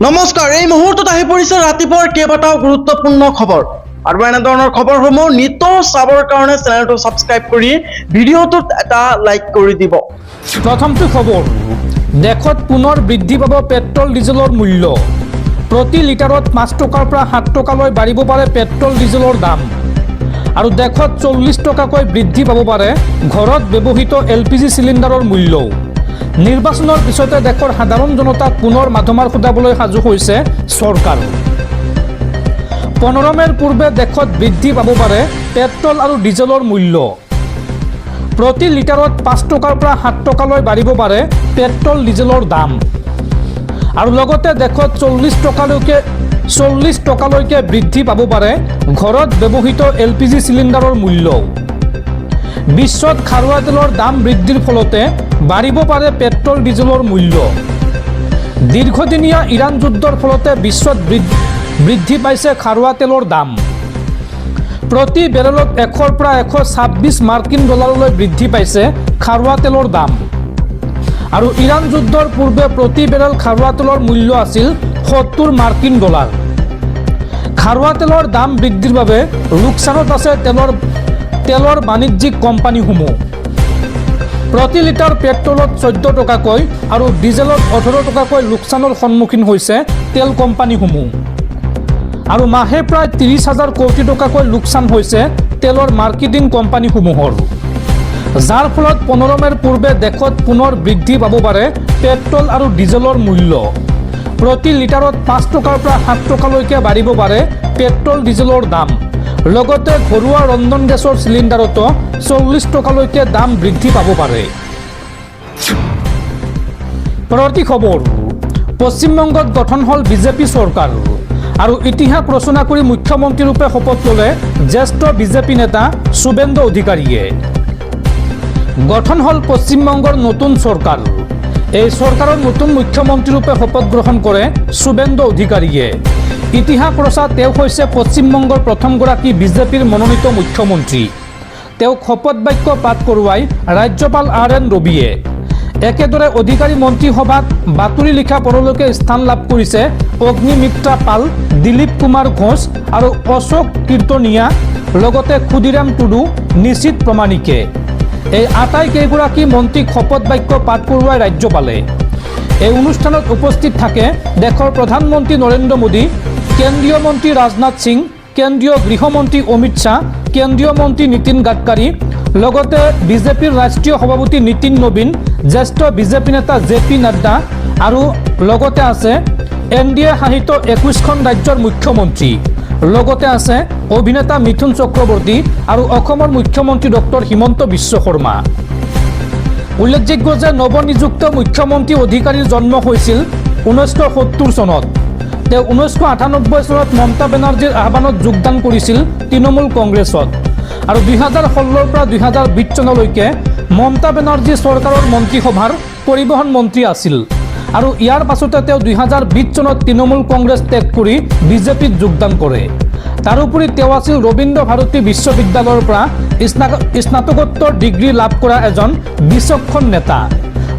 নমস্কাৰ, এই মুহূৰ্তত আহি পৰিছে ৰাতিপুৱাৰ কেইবাটাও গুৰুত্বপূৰ্ণ খবৰ আৰু এনেধৰণৰ খবৰসমূহ নিতৌ চাবৰ কাৰণে চেনেলটো ছাবস্ক্ৰাইব কৰি ভিডিঅ'টোত এটা লাইক কৰি দিব। প্ৰথমটো খবৰ, দেশত পুনৰ বৃদ্ধি পাব পেট্ৰল ডিজেলৰ মূল্য। প্ৰতি লিটাৰত 5 টকাৰ পৰা 7 টকালৈ বাঢ়িব পাৰে পেট্ৰল ডিজেলৰ দাম আৰু দেশত 40 টকাকৈ বৃদ্ধি পাব পাৰে ঘৰত ব্যৱহৃত LPG চিলিণ্ডাৰৰ মূল্যও। নিৰ্বাচনৰ পিছতে দেশৰ সাধাৰণ জনতাক পুনৰ মাধমাৰ খুদাবলৈ সাজু হৈছে চৰকাৰ। 15 মেৰ পূৰ্বে দেশত বৃদ্ধি পাব পাৰে পেট্ৰল আৰু ডিজেলৰ মূল্য। প্ৰতি লিটাৰত 5 টকাৰ পৰা 7 টকালৈ বাঢ়িব পাৰে পেট্ৰল ডিজেলৰ দাম আৰু লগতে দেশত 40 টকালৈকে বৃদ্ধি পাব পাৰে ঘৰত ব্যৱহৃত LPG চিলিণ্ডাৰৰ মূল্যও। বিশ্বত খাৰুৱা তেলৰ দাম বৃদ্ধিৰ ফলতে বাঢ়িব পাৰে পেট্ৰল ডিজেলৰ মূল্য। দীৰ্ঘদিনীয়া ইৰাণ যুদ্ধৰ ফলতে বিশ্বত বৃদ্ধি পাইছে খাৰুৱা তেলৰ দাম। প্ৰতি বেৰেলত 100 পৰা 126 মাৰ্কিন ডলাৰলৈ বৃদ্ধি পাইছে খাৰুৱা তেলৰ দাম আৰু ইৰাণ যুদ্ধৰ পূৰ্বে প্ৰতি বেৰেল খাৰুৱা তেলৰ মূল্য আছিল 70 মাৰ্কিন ডলাৰ। খাৰুৱা তেলৰ দাম বৃদ্ধিৰ বাবে লোকচানত আছে তেলৰ বাণিজ্যিক কোম্পানীসমূহ। প্ৰতি লিটাৰ পেট্ৰলত 14 টকাকৈ আৰু ডিজেলত 18 টকাকৈ লোকচানৰ সন্মুখীন হৈছে তেল কোম্পানীসমূহ আৰু মাহে প্ৰায় 30,000 কোটি টকাকৈ লোকচান হৈছে তেলৰ মাৰ্কেটিং কোম্পানীসমূহৰ, যাৰ ফলত 15 মেৰ পূৰ্বে দেশত পুনৰ বৃদ্ধি পাব পাৰে পেট্ৰল আৰু ডিজেলৰ মূল্য। প্ৰতি লিটাৰত 5 টকাৰ পৰা 7 টকালৈকে বাঢ়িব পাৰে পেট্ৰল ডিজেলৰ দাম। লগতে ঘৰুৱা ৰন্ধন গেছৰ চিলিণ্ডাৰতো 40 টকালৈকে দাম বৃদ্ধি পাব পাৰে। পৰৱৰ্তী খবৰ, পশ্চিমবংগত গঠন হ'ল বিজেপি চৰকাৰ আৰু ইতিহাস ৰচনা কৰি মুখ্যমন্ত্ৰীৰূপে শপত ল'লে জ্যেষ্ঠ বিজেপি নেতা শুভেন্দু অধিকাৰীয়ে। গঠন হ'ল পশ্চিমবংগৰ নতুন চৰকাৰ। এই চৰকাৰৰ নতুন মুখ্যমন্ত্ৰীৰূপে শপত গ্ৰহণ কৰে শুভেন্দু অধিকাৰীয়ে। ইতিহাস ৰচা তেওঁ হৈছে পশ্চিমবংগৰ প্ৰথমগৰাকী বিজেপিৰ মনোনীত মুখ্যমন্ত্ৰী। তেওঁক শপত বাক্য পাঠ কৰোৱাই ৰাজ্যপাল RN ৰবিয়ে। একেদৰে অধিকাৰী মন্ত্ৰীসভাত বাতৰি লিখা পদলৈকে স্থান লাভ কৰিছে অগ্নিমিত্ৰা পাল, দিলীপ কুমাৰ ঘোষ আৰু অশোক কীৰ্তনীয়া, লগতে ক্ষুদিৰাম টুডু, নিশীথ প্ৰমাণিকে। এই আটাইকেইগৰাকী মন্ত্ৰীক শপত বাক্য পাঠ কৰোৱাই ৰাজ্যপালে। এই অনুষ্ঠানত উপস্থিত থাকে দেশৰ প্ৰধানমন্ত্ৰী নৰেন্দ্ৰ মোদী, কেন্দ্ৰীয় মন্ত্ৰী ৰাজনাথ সিং, কেন্দ্ৰীয় গৃহমন্ত্ৰী অমিত শ্বাহ, কেন্দ্ৰীয় মন্ত্ৰী নীতিন গাডকাৰী, লগতে বিজেপিৰ ৰাষ্ট্ৰীয় সভাপতি নীতিন নবীন, জ্যেষ্ঠ বিজেপি নেতা JP নাড্ডা আৰু লগতে আছে NDA শাসিত 21খন ৰাজ্যৰ মুখ্যমন্ত্ৰী, লগতে আছে অভিনেতা মিথুন চক্ৰৱৰ্তী আৰু অসমৰ মুখ্যমন্ত্ৰী ডক্টৰ হিমন্ত বিশ্ব শৰ্মা। উল্লেখযোগ্য যে নৱনিযুক্ত মুখ্যমন্ত্ৰী অধিকাৰীৰ জন্ম হৈছিল 1970 চনত। তেওঁ 1998 চনত মমতা বেনাৰ্জীৰ আহ্বানত যোগদান কৰিছিল তৃণমূল কংগ্ৰেছত আৰু 2016 পৰা 2020 চনলৈকে মমতা বেনাৰ্জী চৰকাৰৰ মন্ত্ৰীসভাৰ পৰিবহণ মন্ত্ৰী আছিল আৰু ইয়াৰ পাছতে তেওঁ 2020 চনত তৃণমূল কংগ্ৰেছ ত্যাগ কৰি বিজেপিত যোগদান কৰে। তাৰোপৰি তেওঁ আছিল ৰবীন্দ্ৰ ভাৰতী বিশ্ববিদ্যালয়ৰ পৰা স্নাতকোত্তৰ ডিগ্ৰী লাভ কৰা এজন বিচক্ষণ নেতা।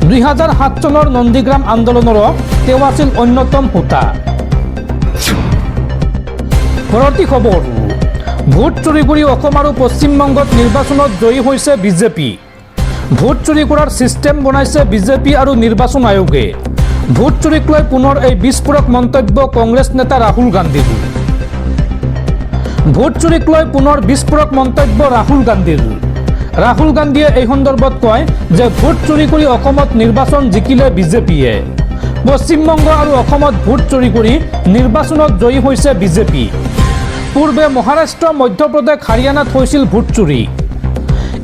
2007 চনৰ নন্দীগ্ৰাম আন্দোলনৰো তেওঁ আছিল অন্যতম হোতা। পৰৱৰ্তী খবৰ, ভোট চুৰি কৰি অসম আৰু পশ্চিমবংগত নিৰ্বাচনত জয়ী হৈছে বিজেপি। ভোট চুৰি কৰাৰ ছিষ্টেম বনাইছে বিজেপি আৰু নিৰ্বাচন আয়োগে। ভোট চুৰিক লৈ পুনৰ এই বিস্ফোৰক মন্তব্য কংগ্ৰেছ নেতা ৰাহুল গান্ধীৰ। ভোট চুৰিক লৈ পুনৰ বিস্ফোৰক মন্তব্য ৰাহুল গান্ধীৰ। ৰাহুল গান্ধীয়ে এই সন্দৰ্ভত কয় যে ভোট চুৰি কৰি অসমত নিৰ্বাচন জিকিলে বিজেপিয়ে। পশ্চিমবংগ আৰু অসমত ভোট চুৰি কৰি নিৰ্বাচনত জয়ী হৈছে বিজেপি। পূৰ্বে মহাৰাষ্ট্ৰ, মধ্যপ্ৰদেশ, হাৰিয়ানাত হৈছিল ভোট চুৰি।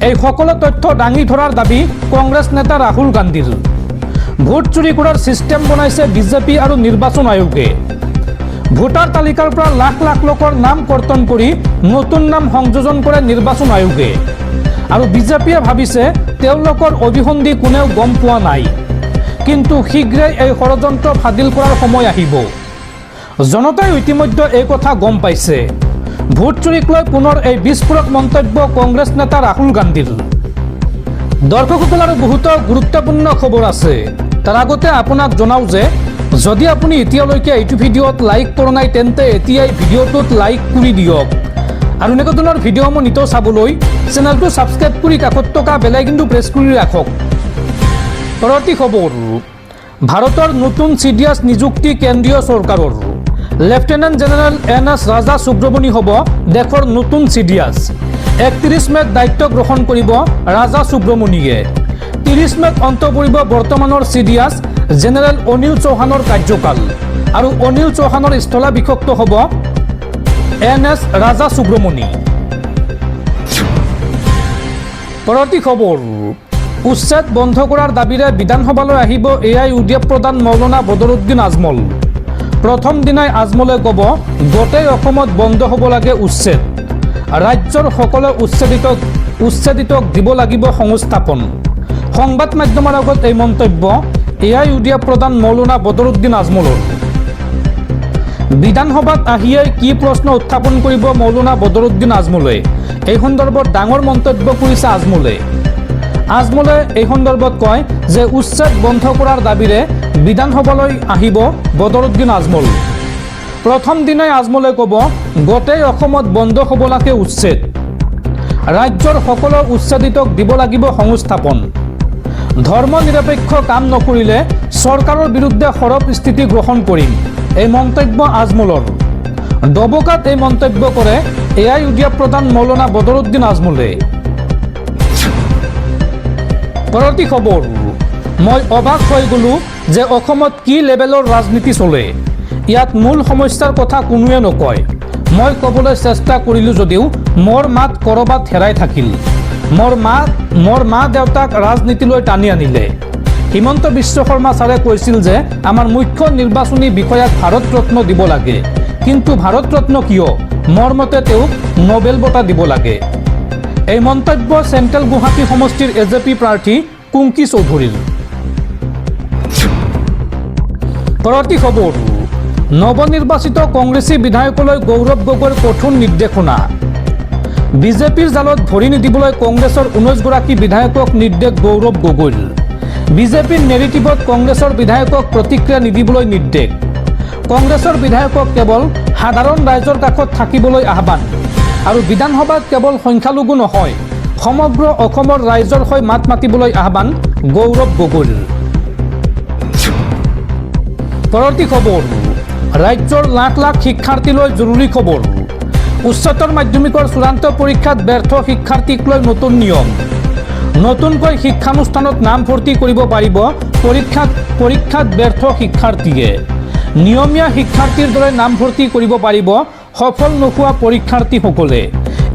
এই সকলো তথ্য দাঙি ধৰাৰ দাবী কংগ্ৰেছ নেতা ৰাহুল গান্ধীৰ। ভোট চুৰি কৰাৰ ছিষ্টেম বনাইছে বিজেপি আৰু নিৰ্বাচন আয়োগে। ভোটাৰ তালিকাৰ পৰা লাখ লাখ লোকৰ নাম কৰ্তন কৰি নতুন নাম সংযোজন কৰে নিৰ্বাচন আয়োগে আৰু বিজেপিয়ে ভাবিছে তেওঁলোকৰ অভিসন্ধি কোনেও গম পোৱা নাই, কিন্তু শীঘ্ৰেই এই ষড়যন্ত্ৰ ফাদিল কৰাৰ সময় আহিব। জনতাই ইতিমধ্যে এই কথা গম পাইছে। ভোট চুৰিক লৈ পুনৰ এই বিস্ফোৰক মন্তব্য কংগ্ৰেছ নেতা ৰাহুল গান্ধীৰ। দৰ্শকসকল আৰু বহুতো গুৰুত্বপূৰ্ণ খবৰ আছে। তাৰ আগতে আপোনাক জনাও যে যদি আপুনি এতিয়ালৈকে এইটো ভিডিঅ'ত লাইক কৰা নাই তেন্তে এতিয়াই ভিডিঅ'টোত লাইক কৰি দিয়ক আৰু এনেকুৱা ধৰণৰ ভিডিঅ'সমূহ নিতৌ চাবলৈ চেনেলটো ছাবস্ক্ৰাইব কৰি কাষত থকা বেল আইকনটো প্ৰেছ কৰি ৰাখক। পৰৱৰ্তী খবৰ, ভাৰতৰ নতুন চিডিএছ নিযুক্তি কেন্দ্ৰীয় চৰকাৰৰ। লেফটেনেণ্ট জেনেৰেল NS ৰাজা সুব্ৰমণি হ'ব দেশৰ নতুন চিডিএছ। 31 মেত দায়িত্ব গ্ৰহণ কৰিব ৰাজা সুব্ৰমণিয়ে। 30 মেত অন্ত পৰিব বৰ্তমানৰ চিডিএছ জেনেৰেল অনিল চৌহানৰ কাৰ্যকাল আৰু অনিল চৌহানৰ স্থলাভিষিক্ত হ'ব NS ৰাজা সুব্ৰমণি। পৰৱৰ্তী খবৰ, উচ্ছেদ বন্ধ কৰাৰ দাবীৰে বিধানসভালৈ আহিব AIUDF প্ৰধান মৌলানা বদৰুদ্দিন আজমল। প্ৰথম দিনাই আজমলে ক'ব গোটেই অসমত বন্ধ হ'ব লাগে উচ্ছেদ, ৰাজ্যৰ সকলো উচ্ছেদিতক দিব লাগিব সংস্থাপন। সংবাদ মাধ্যমৰ আগত এই মন্তব্য AIUDF প্ৰধান মৌলানা বদৰুদ্দিন আজমলৰ। বিধানসভাত আহিয়ে কি প্ৰশ্ন উত্থাপন কৰিব মৌলানা বদৰুদ্দিন আজমলে, এই সন্দৰ্ভত ডাঙৰ মন্তব্য কৰিছে আজমলে এই সন্দৰ্ভত কয় যে উচ্ছেদ বন্ধ কৰাৰ দাবীৰে বিধানসভালৈ আহিব বদৰুদ্দিন আজমল। প্ৰথম দিনাই আজমলে ক'ব গোটেই অসমত বন্ধ হ'ব লাগে উচ্ছেদ, ৰাজ্যৰ সকলো উচ্ছেদিতক দিব লাগিব সংস্থাপন। ধৰ্ম নিৰপেক্ষ কাম নকৰিলে চৰকাৰৰ বিৰুদ্ধে সৰব স্থিতি গ্ৰহণ কৰিম, এই মন্তব্য আজমলৰ। দবকাত এই মন্তব্য কৰে AIUDF প্ৰধান মৌলানা বদৰুদ্দিন আজমলে। পৰৱৰ্তী খবৰ, মই অবাক হৈ গ'লোঁ যে অসমত কি লেভেলৰ ৰাজনীতি চলে, ইয়াত মূল সমস্যাৰ কথা কোনোৱে নকয়। মই ক'বলৈ চেষ্টা কৰিলোঁ যদিও মোৰ মাত ক'ৰবাত হেৰাই থাকিল। মোৰ মা দেউতাক ৰাজনীতিলৈ টানি আনিলে। হিমন্ত বিশ্ব শৰ্মা ছাৰে কৈছিল যে আমাৰ মুখ্য নিৰ্বাচনী বিষয়াক ভাৰত ৰত্ন দিব লাগে, কিন্তু ভাৰত ৰত্ন কিয়? মোৰ মতে তেওঁক নোবেল বঁটা দিব লাগে। এই মন্তব্য চেণ্ট্ৰেল গুৱাহাটী সমষ্টিৰ AJP প্ৰাৰ্থী কুংকি চৌধুৰীৰ। পৰৱৰ্তী খবৰ, নৱনিৰ্বাচিত কংগ্ৰেছী বিধায়কলৈ গৌৰৱ গগৈৰ কঠোৰ নিৰ্দেশনা। বিজেপিৰ জালত ভৰি নিদিবলৈ কংগ্ৰেছৰ 19 গৰাকী বিধায়কক নিৰ্দেশ গৌৰৱ গগৈৰ। বিজেপিৰ নেৰেটিভত কংগ্ৰেছৰ বিধায়কক প্ৰতিক্ৰিয়া নিদিবলৈ নিৰ্দেশ। কংগ্ৰেছৰ বিধায়কক কেৱল সাধাৰণ ৰাইজৰ কাষত থাকিবলৈ আহ্বান আৰু বিধানসভাত কেৱল সংখ্যালঘু নহয় সমগ্ৰ অসমৰ ৰাইজৰ হৈ মাত মাতিবলৈ আহ্বান গৌৰৱ গগৈৰ। পৰৱৰ্তী খবৰ, ৰাজ্যৰ লাখ লাখ শিক্ষাৰ্থীলৈ জৰুৰী খবৰ। উচ্চতৰ মাধ্যমিকৰ চূড়ান্ত পৰীক্ষাত ব্যৰ্থ শিক্ষাৰ্থীক লৈ নতুন নিয়ম। নতুনকৈ শিক্ষানুষ্ঠানত নাম ভৰ্তি কৰিব পাৰিব পৰীক্ষাত ব্যৰ্থ শিক্ষাৰ্থীয়ে। নিয়মীয়া শিক্ষাৰ্থীৰ দৰে নাম ভৰ্তি কৰিব পাৰিব সফল নোহোৱা পৰীক্ষাৰ্থীসকলে।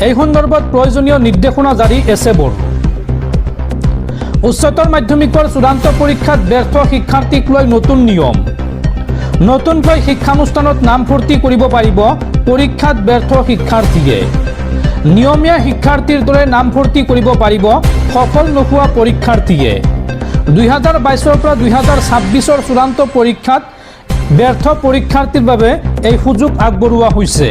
এই সন্দৰ্ভত প্ৰয়োজনীয় নিৰ্দেশনা জাৰি এছেবৰ। উচ্চতৰ মাধ্যমিকৰ চূড়ান্ত পৰীক্ষাত ব্যৰ্থ শিক্ষাৰ্থীক লৈ নতুন নিয়ম। নতুনকৈ শিক্ষানুষ্ঠানত নাম ভৰ্তি কৰিব পাৰিব পৰীক্ষাত ব্যৰ্থ শিক্ষাৰ্থীয়ে। নিয়মীয়া শিক্ষাৰ্থীৰ দৰে নাম ভৰ্তি কৰিব পাৰিব সফল নোহোৱা পৰীক্ষাৰ্থীয়ে। 2022 পৰা 2026 চূড়ান্ত পৰীক্ষাত ব্যৰ্থ পৰীক্ষাৰ্থীৰ বাবে এই সুযোগ আগবঢ়োৱা হৈছে।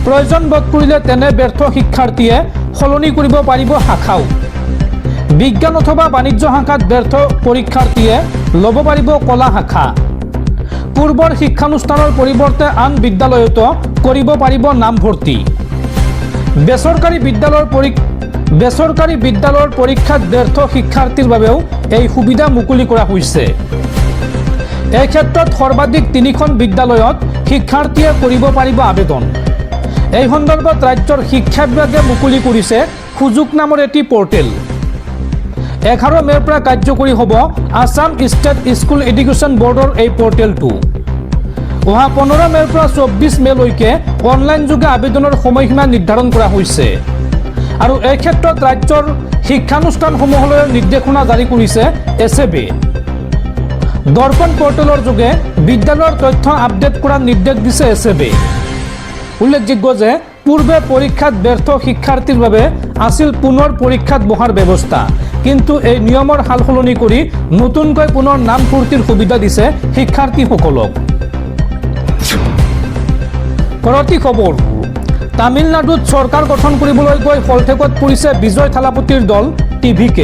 প্ৰয়োজন বোধ কৰিলে তেনে ব্যৰ্থ শিক্ষাৰ্থীয়ে সলনি কৰিব পাৰিব শাখাও। বিজ্ঞান অথবা বাণিজ্য শাখাত ব্যৰ্থ পৰীক্ষাৰ্থীয়ে ল'ব পাৰিব কলা শাখা। পূৰ্বৰ শিক্ষানুষ্ঠানৰ পৰিৱৰ্তে আন বিদ্যালয়তো কৰিব পাৰিব নামভৰ্তি। বেচৰকাৰী বিদ্যালয়ৰ পৰীক্ষাত ব্যৰ্থ শিক্ষাৰ্থীৰ বাবেও এই সুবিধা মুকলি কৰা হৈছে। এই ক্ষেত্ৰত সৰ্বাধিক 3খন বিদ্যালয়ত শিক্ষাৰ্থীয়ে কৰিব পাৰিব আবেদন। এই সন্দৰ্ভত ৰাজ্যৰ শিক্ষা বিভাগে মুকলি কৰিছে সুযোগ নামৰ এটি পৰ্টেল। 11 মে'ৰ পৰা কাৰ্যকৰী হ'ব আছাম ষ্টেট স্কুল এডুকেশ্যন বৰ্ডৰ এই পৰ্টেলটো। অহা 15 মে'ৰ পৰা 24 মে'লৈকে অনলাইন যোগে আবেদনৰ সময়সীমা নিৰ্ধাৰণ কৰা হৈছে আৰু এই ক্ষেত্ৰত ৰাজ্যৰ শিক্ষানুষ্ঠানসমূহলৈ নিৰ্দেশনা জাৰি কৰিছে এছেবে। দৰ্পণ পৰ্টেলৰ যোগে বিদ্যালয়ৰ তথ্য আপডেট কৰাৰ নিৰ্দেশ দিছে এছেবে। উল্লেখযোগ্য যে পূৰ্বে পৰীক্ষাত ব্যৰ্থ শিক্ষাৰ্থীৰ বাবে আছিল পুনৰ পৰীক্ষাত বহাৰ ব্যৱস্থা, কিন্তু এই নিয়মৰ সাল সলনি কৰি নতুনকৈ পুনৰ নাম ভৰ্তিৰ সুবিধা দিছে শিক্ষাৰ্থীসকলক। পৰৱৰ্তী খবৰ, তামিলনাডুত চৰকাৰ গঠন কৰিবলৈ গৈ ফলঠেকত পৰিছে বিজয় থালাপতিৰ দল TVK।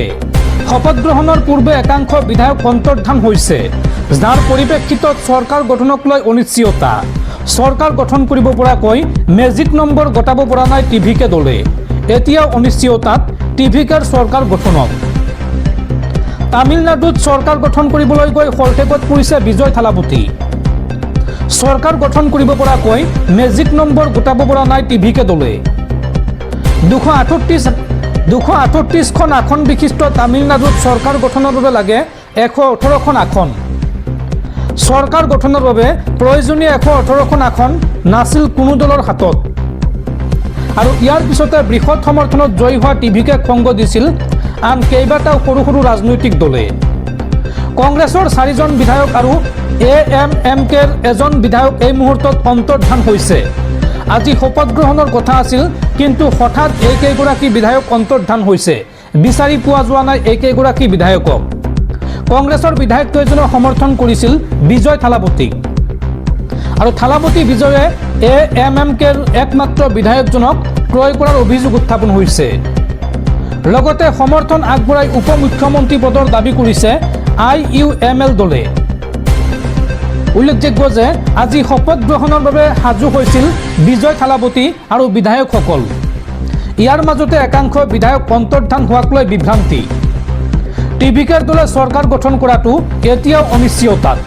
শপত গ্ৰহণৰ পূৰ্বে একাংশ বিধায়ক অন্তৰ্ধান হৈছে যাৰ পৰিপ্ৰেক্ষিতত চৰকাৰ গঠনক লৈ অনিশ্চয়তা। চৰকাৰ গঠন কৰিব পৰাকৈ মেজিক নম্বৰ গটাব পৰা নাই টিভিকে দলে। এতিয়াও অনিশ্চয়তাত টিভিকেৰ চৰকাৰ গঠনত। তামিলনাডুত চৰকাৰ গঠন কৰিবলৈ গৈ শলঠেকত পৰিছে বিজয় থালাপতি। চৰকাৰ গঠন কৰিব পৰাকৈ মেজিক নম্বৰ গোটাব পৰা নাই টিভিকে দলে। 238খন আসন বিশিষ্ট তামিলনাডুত চৰকাৰ গঠনৰ বাবে লাগে 118খন আসন। চৰকাৰ গঠনৰ বাবে প্ৰয়োজনীয় 118খন আসন নাছিল কোনো দলৰ হাতত। আৰু ইয়াৰ পিছতে বৃহৎ সমৰ্থনত জয়ী হোৱা টিভিকে খংগ দিছিল আন কেইবাটাও সৰু সৰু ৰাজনৈতিক দলে। কংগ্ৰেছৰ 4জন বিধায়ক আৰু AMMKৰ এজন বিধায়ক এই মুহূৰ্তত অন্তৰ্ধান হৈছে। আজি শপত গ্ৰহণৰ কথা আছিল, কিন্তু হঠাৎ এইকেইগৰাকী বিধায়ক অন্তৰ্ধান হৈছে। বিচাৰি পোৱা যোৱা নাই এইকেইগৰাকী বিধায়কক। কংগ্ৰেছৰ বিধায়ককেইজনে সমৰ্থন কৰিছিল বিজয় থালাপতিক। আৰু থালাপতি বিজয়ে AMMKৰ একমাত্ৰ বিধায়কজনক ক্ৰয় কৰাৰ অভিযোগ উত্থাপন হৈছে। লগতে সমৰ্থন আগবঢ়াই উপ মুখ্যমন্ত্ৰী পদৰ দাবী কৰিছে IUML দলে। উল্লেখযোগ্য যে আজি শপত গ্ৰহণৰ বাবে সাজু হৈছিল বিজয় থালাপতি আৰু বিধায়কসকল। ইয়াৰ মাজতে একাংশ বিধায়ক অন্তৰ্ধান হোৱাক লৈ বিভ্ৰান্তি। টিভিকেৰ দলে চৰকাৰ গঠন কৰাটো এতিয়াও অনিশ্চয়তাত।